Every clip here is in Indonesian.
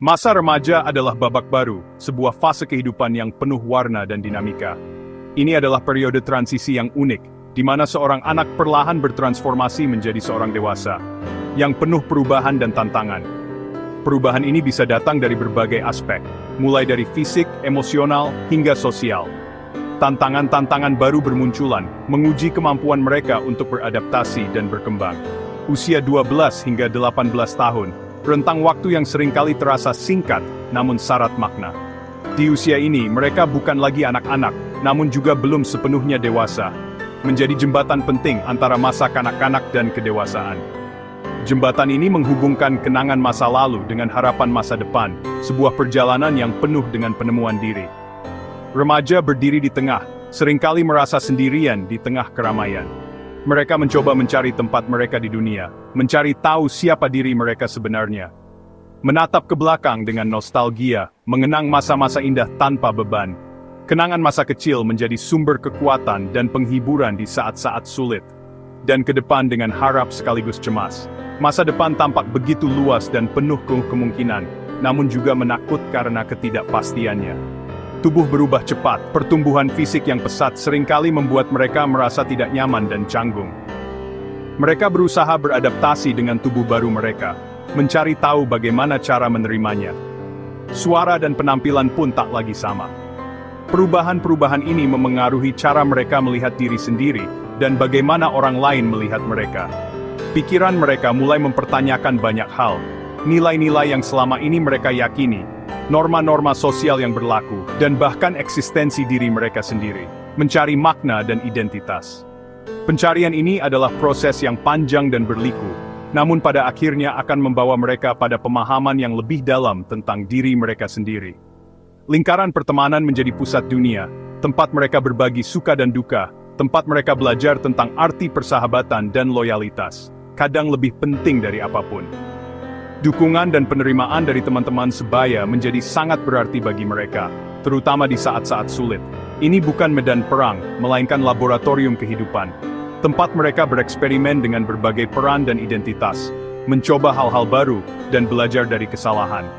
Masa remaja adalah babak baru, sebuah fase kehidupan yang penuh warna dan dinamika. Ini adalah periode transisi yang unik, di mana seorang anak perlahan bertransformasi menjadi seorang dewasa, yang penuh perubahan dan tantangan. Perubahan ini bisa datang dari berbagai aspek, mulai dari fisik, emosional, hingga sosial. Tantangan-tantangan baru bermunculan, menguji kemampuan mereka untuk beradaptasi dan berkembang. Usia 12 hingga 18 tahun, rentang waktu yang seringkali terasa singkat, namun syarat makna. Di usia ini, mereka bukan lagi anak-anak, namun juga belum sepenuhnya dewasa, menjadi jembatan penting antara masa kanak-kanak dan kedewasaan. Jembatan ini menghubungkan kenangan masa lalu dengan harapan masa depan, sebuah perjalanan yang penuh dengan penemuan diri. Remaja berdiri di tengah, seringkali merasa sendirian di tengah keramaian. Mereka mencoba mencari tempat mereka di dunia, mencari tahu siapa diri mereka sebenarnya. Menatap ke belakang dengan nostalgia, mengenang masa-masa indah tanpa beban. Kenangan masa kecil menjadi sumber kekuatan dan penghiburan di saat-saat sulit. Dan ke depan dengan harap sekaligus cemas. Masa depan tampak begitu luas dan penuh kemungkinan, namun juga menakut karena ketidakpastiannya. Tubuh berubah cepat, pertumbuhan fisik yang pesat seringkali membuat mereka merasa tidak nyaman dan canggung. Mereka berusaha beradaptasi dengan tubuh baru mereka, mencari tahu bagaimana cara menerimanya. Suara dan penampilan pun tak lagi sama. Perubahan-perubahan ini memengaruhi cara mereka melihat diri sendiri, dan bagaimana orang lain melihat mereka. Pikiran mereka mulai mempertanyakan banyak hal, nilai-nilai yang selama ini mereka yakini, norma-norma sosial yang berlaku, dan bahkan eksistensi diri mereka sendiri, mencari makna dan identitas. Pencarian ini adalah proses yang panjang dan berliku, namun pada akhirnya akan membawa mereka pada pemahaman yang lebih dalam tentang diri mereka sendiri. Lingkaran pertemanan menjadi pusat dunia, tempat mereka berbagi suka dan duka, tempat mereka belajar tentang arti persahabatan dan loyalitas, kadang lebih penting dari apapun. Dukungan dan penerimaan dari teman-teman sebaya menjadi sangat berarti bagi mereka, terutama di saat-saat sulit. Ini bukan medan perang, melainkan laboratorium kehidupan. Tempat mereka bereksperimen dengan berbagai peran dan identitas, mencoba hal-hal baru, dan belajar dari kesalahan.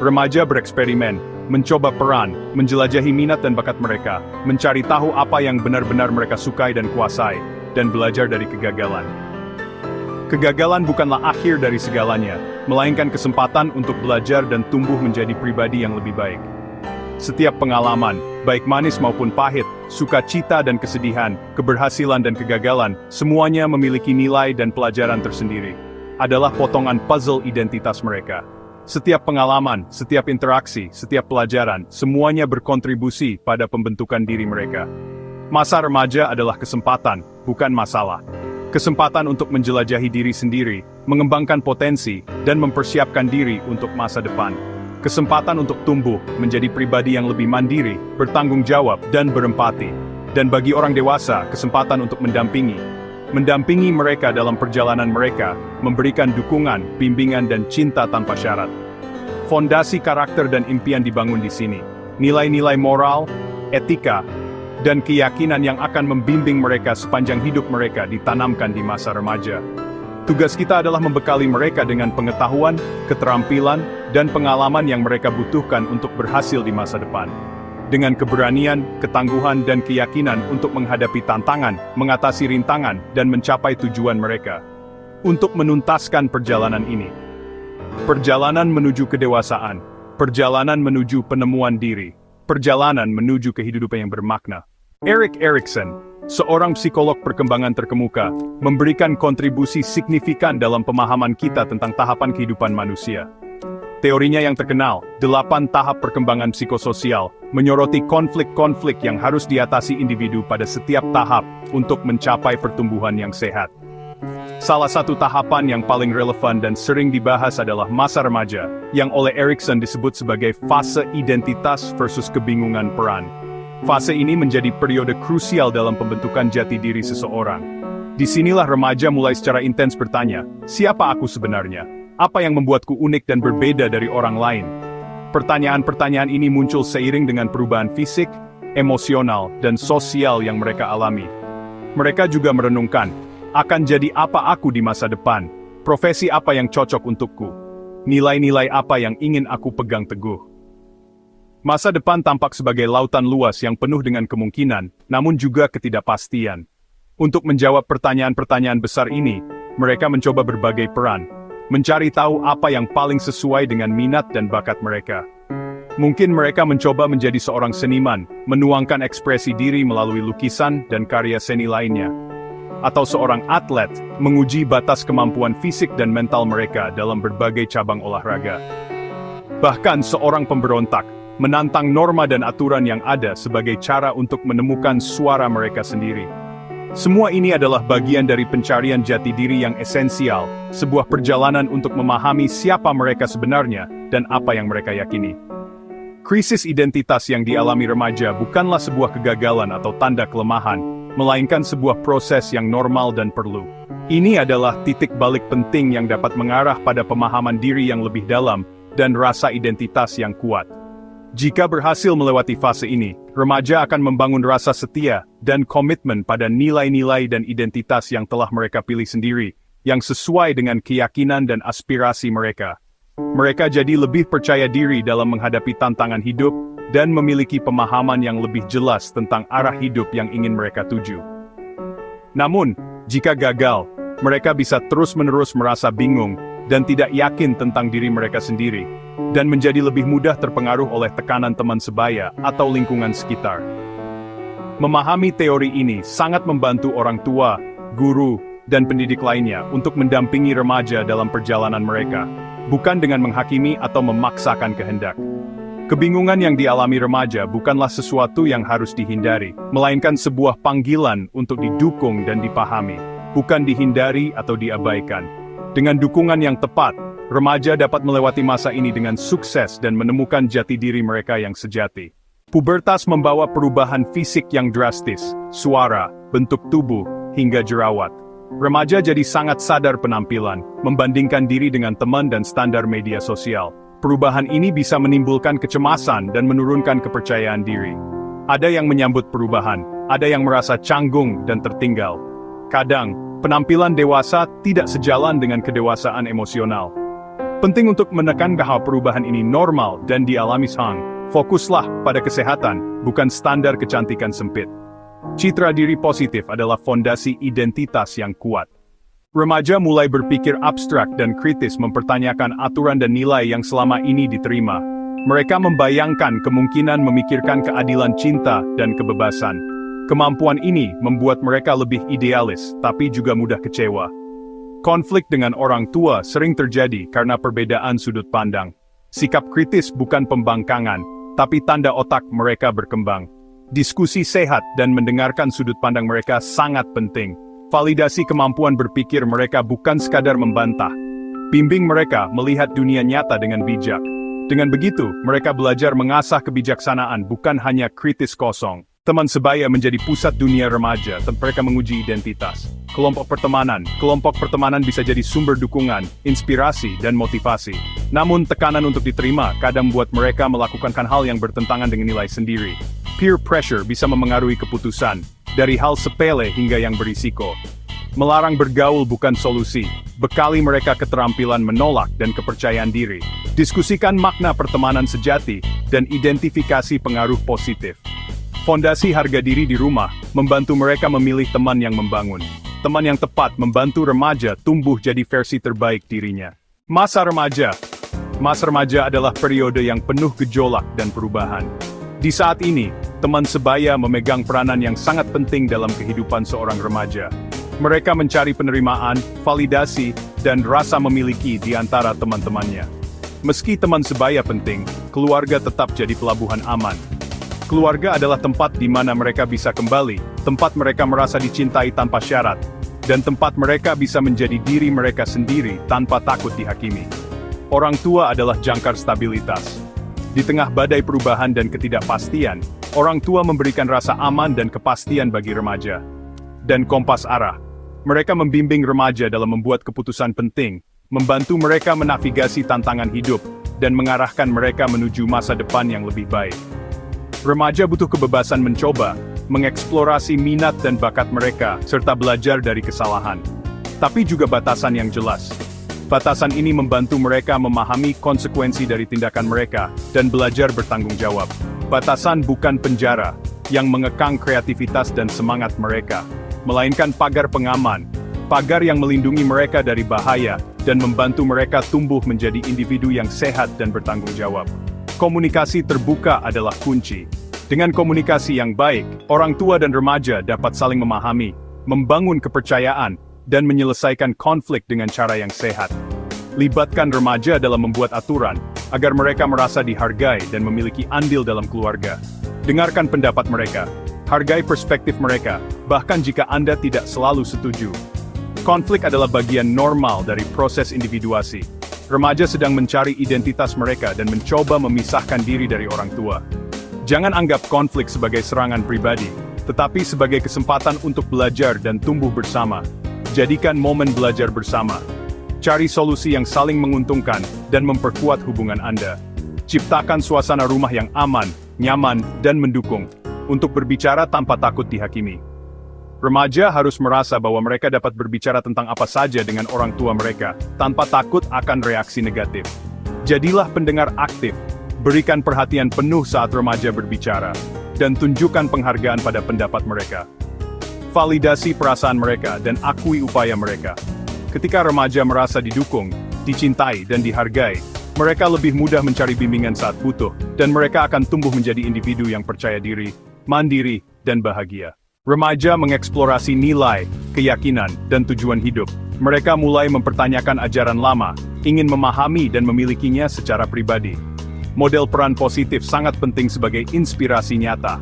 Remaja bereksperimen, mencoba peran, menjelajahi minat dan bakat mereka, mencari tahu apa yang benar-benar mereka sukai dan kuasai, dan belajar dari kegagalan. Kegagalan bukanlah akhir dari segalanya, melainkan kesempatan untuk belajar dan tumbuh menjadi pribadi yang lebih baik. Setiap pengalaman, baik manis maupun pahit, sukacita dan kesedihan, keberhasilan dan kegagalan, semuanya memiliki nilai dan pelajaran tersendiri. Adalah potongan puzzle identitas mereka. Setiap pengalaman, setiap interaksi, setiap pelajaran, semuanya berkontribusi pada pembentukan diri mereka. Masa remaja adalah kesempatan, bukan masalah. Kesempatan untuk menjelajahi diri sendiri, mengembangkan potensi, dan mempersiapkan diri untuk masa depan. Kesempatan untuk tumbuh, menjadi pribadi yang lebih mandiri, bertanggung jawab, dan berempati. Dan bagi orang dewasa, kesempatan untuk mendampingi. Mendampingi mereka dalam perjalanan mereka, memberikan dukungan, bimbingan, dan cinta tanpa syarat. Fondasi karakter dan impian dibangun di sini. Nilai-nilai moral, etika, dan keyakinan yang akan membimbing mereka sepanjang hidup mereka ditanamkan di masa remaja. Tugas kita adalah membekali mereka dengan pengetahuan, keterampilan, dan pengalaman yang mereka butuhkan untuk berhasil di masa depan. Dengan keberanian, ketangguhan, dan keyakinan untuk menghadapi tantangan, mengatasi rintangan, dan mencapai tujuan mereka. Untuk menuntaskan perjalanan ini. Perjalanan menuju kedewasaan. Perjalanan menuju penemuan diri. Perjalanan menuju kehidupan yang bermakna. Erik Erikson, seorang psikolog perkembangan terkemuka, memberikan kontribusi signifikan dalam pemahaman kita tentang tahapan kehidupan manusia. Teorinya yang terkenal, 8 tahap perkembangan psikososial, menyoroti konflik-konflik yang harus diatasi individu pada setiap tahap untuk mencapai pertumbuhan yang sehat. Salah satu tahapan yang paling relevan dan sering dibahas adalah masa remaja, yang oleh Erikson disebut sebagai fase identitas versus kebingungan peran. Fase ini menjadi periode krusial dalam pembentukan jati diri seseorang. Disinilah remaja mulai secara intens bertanya, siapa aku sebenarnya? Apa yang membuatku unik dan berbeda dari orang lain? Pertanyaan-pertanyaan ini muncul seiring dengan perubahan fisik, emosional, dan sosial yang mereka alami. Mereka juga merenungkan, akan jadi apa aku di masa depan? Profesi apa yang cocok untukku? nilai-nilai apa yang ingin aku pegang teguh. Masa depan tampak sebagai lautan luas yang penuh dengan kemungkinan, namun juga ketidakpastian. Untuk menjawab pertanyaan-pertanyaan besar ini, mereka mencoba berbagai peran, mencari tahu apa yang paling sesuai dengan minat dan bakat mereka. Mungkin mereka mencoba menjadi seorang seniman, menuangkan ekspresi diri melalui lukisan dan karya seni lainnya. Atau seorang atlet, menguji batas kemampuan fisik dan mental mereka dalam berbagai cabang olahraga. Bahkan seorang pemberontak, menantang norma dan aturan yang ada sebagai cara untuk menemukan suara mereka sendiri. Semua ini adalah bagian dari pencarian jati diri yang esensial, sebuah perjalanan untuk memahami siapa mereka sebenarnya dan apa yang mereka yakini. Krisis identitas yang dialami remaja bukanlah sebuah kegagalan atau tanda kelemahan, melainkan sebuah proses yang normal dan perlu. Ini adalah titik balik penting yang dapat mengarah pada pemahaman diri yang lebih dalam dan rasa identitas yang kuat. Jika berhasil melewati fase ini, remaja akan membangun rasa setia dan komitmen pada nilai-nilai dan identitas yang telah mereka pilih sendiri, yang sesuai dengan keyakinan dan aspirasi mereka. Mereka jadi lebih percaya diri dalam menghadapi tantangan hidup, dan memiliki pemahaman yang lebih jelas tentang arah hidup yang ingin mereka tuju. Namun, jika gagal, mereka bisa terus-menerus merasa bingung, dan tidak yakin tentang diri mereka sendiri, dan menjadi lebih mudah terpengaruh oleh tekanan teman sebaya atau lingkungan sekitar. Memahami teori ini sangat membantu orang tua, guru, dan pendidik lainnya untuk mendampingi remaja dalam perjalanan mereka, bukan dengan menghakimi atau memaksakan kehendak. Kebingungan yang dialami remaja bukanlah sesuatu yang harus dihindari, melainkan sebuah panggilan untuk didukung dan dipahami, bukan dihindari atau diabaikan. Dengan dukungan yang tepat, remaja dapat melewati masa ini dengan sukses dan menemukan jati diri mereka yang sejati. Pubertas membawa perubahan fisik yang drastis, suara, bentuk tubuh, hingga jerawat. Remaja jadi sangat sadar penampilan, membandingkan diri dengan teman dan standar media sosial. Perubahan ini bisa menimbulkan kecemasan dan menurunkan kepercayaan diri. Ada yang menyambut perubahan, ada yang merasa canggung dan tertinggal. Kadang, penampilan dewasa tidak sejalan dengan kedewasaan emosional. Penting untuk menekan bahwa perubahan ini normal dan dialami sang. Fokuslah pada kesehatan, bukan standar kecantikan sempit. Citra diri positif adalah fondasi identitas yang kuat. Remaja mulai berpikir abstrak dan kritis mempertanyakan aturan dan nilai yang selama ini diterima. Mereka membayangkan kemungkinan memikirkan keadilan cinta dan kebebasan. Kemampuan ini membuat mereka lebih idealis, tapi juga mudah kecewa. Konflik dengan orang tua sering terjadi karena perbedaan sudut pandang. Sikap kritis bukan pembangkangan, tapi tanda otak mereka berkembang. Diskusi sehat dan mendengarkan sudut pandang mereka sangat penting. Validasi kemampuan berpikir mereka bukan sekadar membantah. Bimbing mereka melihat dunia nyata dengan bijak. Dengan begitu, mereka belajar mengasah kebijaksanaan bukan hanya kritis kosong. Teman sebaya menjadi pusat dunia remaja tempat mereka menguji identitas. Kelompok pertemanan bisa jadi sumber dukungan, inspirasi, dan motivasi. Namun tekanan untuk diterima kadang membuat mereka melakukan hal yang bertentangan dengan nilai sendiri. Peer pressure bisa memengaruhi keputusan, dari hal sepele hingga yang berisiko. Melarang bergaul bukan solusi, bekali mereka keterampilan menolak dan kepercayaan diri. Diskusikan makna pertemanan sejati, dan identifikasi pengaruh positif. Fondasi harga diri di rumah, membantu mereka memilih teman yang membangun. Teman yang tepat membantu remaja tumbuh jadi versi terbaik dirinya. Masa remaja adalah periode yang penuh gejolak dan perubahan. Di saat ini, teman sebaya memegang peranan yang sangat penting dalam kehidupan seorang remaja. Mereka mencari penerimaan, validasi, dan rasa memiliki di antara teman-temannya. Meski teman sebaya penting, keluarga tetap jadi pelabuhan aman. Keluarga adalah tempat di mana mereka bisa kembali, tempat mereka merasa dicintai tanpa syarat, dan tempat mereka bisa menjadi diri mereka sendiri tanpa takut dihakimi. Orang tua adalah jangkar stabilitas. Di tengah badai perubahan dan ketidakpastian, orang tua memberikan rasa aman dan kepastian bagi remaja. Dan kompas arah. Mereka membimbing remaja dalam membuat keputusan penting, membantu mereka menavigasi tantangan hidup, dan mengarahkan mereka menuju masa depan yang lebih baik. Remaja butuh kebebasan mencoba, mengeksplorasi minat dan bakat mereka, serta belajar dari kesalahan. Tapi juga batasan yang jelas. Batasan ini membantu mereka memahami konsekuensi dari tindakan mereka dan belajar bertanggung jawab. Batasan bukan penjara yang mengekang kreativitas dan semangat mereka, melainkan pagar pengaman, pagar yang melindungi mereka dari bahaya dan membantu mereka tumbuh menjadi individu yang sehat dan bertanggung jawab. Komunikasi terbuka adalah kunci. Dengan komunikasi yang baik, orang tua dan remaja dapat saling memahami, membangun kepercayaan, dan menyelesaikan konflik dengan cara yang sehat. Libatkan remaja dalam membuat aturan, agar mereka merasa dihargai dan memiliki andil dalam keluarga. Dengarkan pendapat mereka, hargai perspektif mereka, bahkan jika Anda tidak selalu setuju. Konflik adalah bagian normal dari proses individuasi. Remaja sedang mencari identitas mereka dan mencoba memisahkan diri dari orang tua. Jangan anggap konflik sebagai serangan pribadi, tetapi sebagai kesempatan untuk belajar dan tumbuh bersama. Jadikan momen belajar bersama. Cari solusi yang saling menguntungkan dan memperkuat hubungan Anda. Ciptakan suasana rumah yang aman, nyaman, dan mendukung untuk berbicara tanpa takut dihakimi. Remaja harus merasa bahwa mereka dapat berbicara tentang apa saja dengan orang tua mereka, tanpa takut akan reaksi negatif. Jadilah pendengar aktif, berikan perhatian penuh saat remaja berbicara, dan tunjukkan penghargaan pada pendapat mereka. Validasi perasaan mereka dan akui upaya mereka. Ketika remaja merasa didukung, dicintai, dan dihargai, mereka lebih mudah mencari bimbingan saat butuh, dan mereka akan tumbuh menjadi individu yang percaya diri, mandiri, dan bahagia. Remaja mengeksplorasi nilai, keyakinan, dan tujuan hidup. Mereka mulai mempertanyakan ajaran lama, ingin memahami dan memilikinya secara pribadi. Model peran positif sangat penting sebagai inspirasi nyata.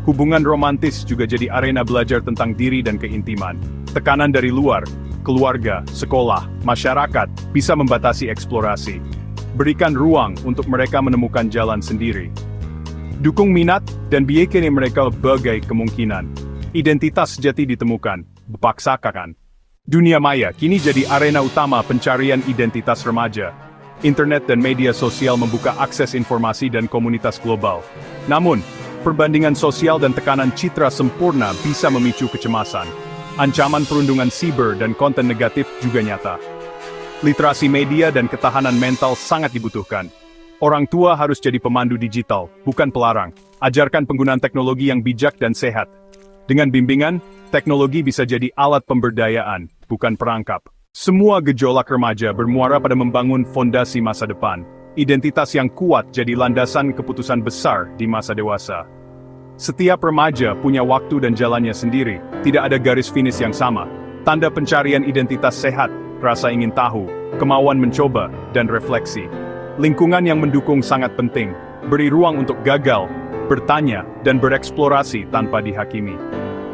Hubungan romantis juga jadi arena belajar tentang diri dan keintiman. Tekanan dari luar, keluarga, sekolah, masyarakat, bisa membatasi eksplorasi. Berikan ruang untuk mereka menemukan jalan sendiri. Dukung minat dan biarkan mereka berbagai kemungkinan. Identitas sejati ditemukan, dipaksakan. Dunia maya kini jadi arena utama pencarian identitas remaja. Internet dan media sosial membuka akses informasi dan komunitas global. Namun, perbandingan sosial dan tekanan citra sempurna bisa memicu kecemasan. Ancaman perundungan siber dan konten negatif juga nyata. Literasi media dan ketahanan mental sangat dibutuhkan. Orang tua harus jadi pemandu digital, bukan pelarang. Ajarkan penggunaan teknologi yang bijak dan sehat. Dengan bimbingan, teknologi bisa jadi alat pemberdayaan, bukan perangkap. Semua gejolak remaja bermuara pada membangun fondasi masa depan. Identitas yang kuat jadi landasan keputusan besar di masa dewasa. Setiap remaja punya waktu dan jalannya sendiri, tidak ada garis finish yang sama. Tanda pencarian identitas sehat, rasa ingin tahu, kemauan mencoba, dan refleksi. Lingkungan yang mendukung sangat penting, beri ruang untuk gagal, bertanya, dan bereksplorasi tanpa dihakimi.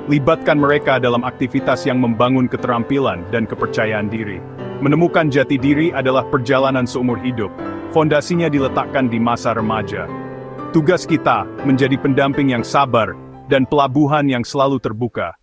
Libatkan mereka dalam aktivitas yang membangun keterampilan dan kepercayaan diri. Menemukan jati diri adalah perjalanan seumur hidup. Fondasinya diletakkan di masa remaja. Tugas kita menjadi pendamping yang sabar dan pelabuhan yang selalu terbuka.